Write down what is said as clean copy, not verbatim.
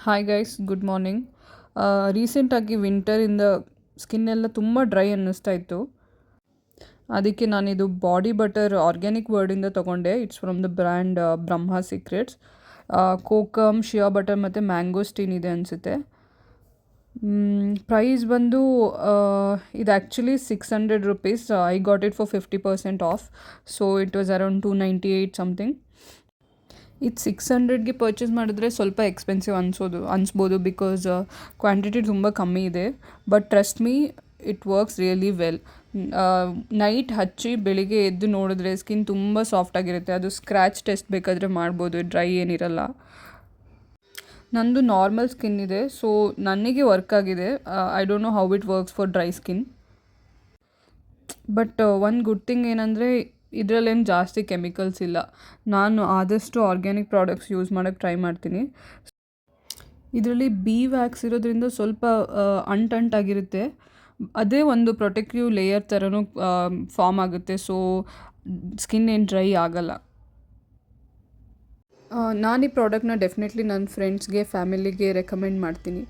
Hi guys, good morning. ರೀಸೆಂಟಾಗಿ ವಿಂಟರಿಂದ skin ಎಲ್ಲ ತುಂಬ ಡ್ರೈ ಅನ್ನಿಸ್ತಾ ಇತ್ತು. ಅದಕ್ಕೆ ನಾನಿದು ಬಾಡಿ ಬಟರ್ ಆರ್ಗ್ಯಾನಿಕ್ ವರ್ಡಿಂದ ತೊಗೊಂಡೆ. It's from the brand Brahma secrets. Kokum, Shia butter ಮತ್ತು ಮ್ಯಾಂಗೋಸ್ಟೀನ್ ಇದೆ ಅನಿಸುತ್ತೆ. ಪ್ರೈಸ್ ಬಂದು ಇದು actually ₹600. I got it for 50% of. So it was around 298 something. ಇದು 600ಗೆ ಪರ್ಚೇಸ್ ಮಾಡಿದ್ರೆ ಸ್ವಲ್ಪ ಎಕ್ಸ್ಪೆನ್ಸಿವ್ ಅನಿಸ್ಬೋದು ಬಿಕಾಸ್ ಕ್ವಾಂಟಿಟಿ ತುಂಬ ಕಮ್ಮಿ ಇದೆ. But trust me, it works really well. Night ಹಚ್ಚಿ ಬೆಳಿಗ್ಗೆ ಎದ್ದು ನೋಡಿದ್ರೆ ಸ್ಕಿನ್ ತುಂಬ ಸಾಫ್ಟಾಗಿರುತ್ತೆ. ಅದು ಸ್ಕ್ರ್ಯಾಚ್ ಟೆಸ್ಟ್ ಬೇಕಾದರೆ ಮಾಡ್ಬೋದು, ಡ್ರೈ ಏನಿರಲ್ಲ. ನಂದು ನಾರ್ಮಲ್ ಸ್ಕಿನ್ ಇದೆ, ಸೊ ನನಗೆ ವರ್ಕ್ ಆಗಿದೆ. I don't know how it works for dry skin. But ಒಂದು ಗುಡ್ ಥಿಂಗ್ ಏನಂದರೆ ಇದರಲ್ಲೇನು ಜಾಸ್ತಿ ಕೆಮಿಕಲ್ಸ್ ಇಲ್ಲ. ನಾನು ಆದಷ್ಟು ಆರ್ಗ್ಯಾನಿಕ್ ಪ್ರಾಡಕ್ಟ್ಸ್ ಯೂಸ್ ಮಾಡೋಕ್ಕೆ ಟ್ರೈ ಮಾಡ್ತೀನಿ. ಇದರಲ್ಲಿ ಬಿ ವ್ಯಾಕ್ಸ್ ಇರೋದ್ರಿಂದ ಸ್ವಲ್ಪ ಅಂಟಾಗಿರುತ್ತೆ. ಅದೇ ಒಂದು ಪ್ರೊಟೆಕ್ಟಿವ್ ಲೇಯರ್ ಥರನೂ ಫಾರ್ಮ್ ಆಗುತ್ತೆ. ಸೊ ಸ್ಕಿನ್ ಏನು ಡ್ರೈ ಆಗಲ್ಲ. ನಾನು ಈ ಪ್ರಾಡಕ್ಟ್ನ ಡೆಫಿನೆಟ್ಲಿ ನನ್ನ ಫ್ರೆಂಡ್ಸ್ಗೆ, ಫ್ಯಾಮಿಲಿಗೆ ರೆಕಮೆಂಡ್ ಮಾಡ್ತೀನಿ.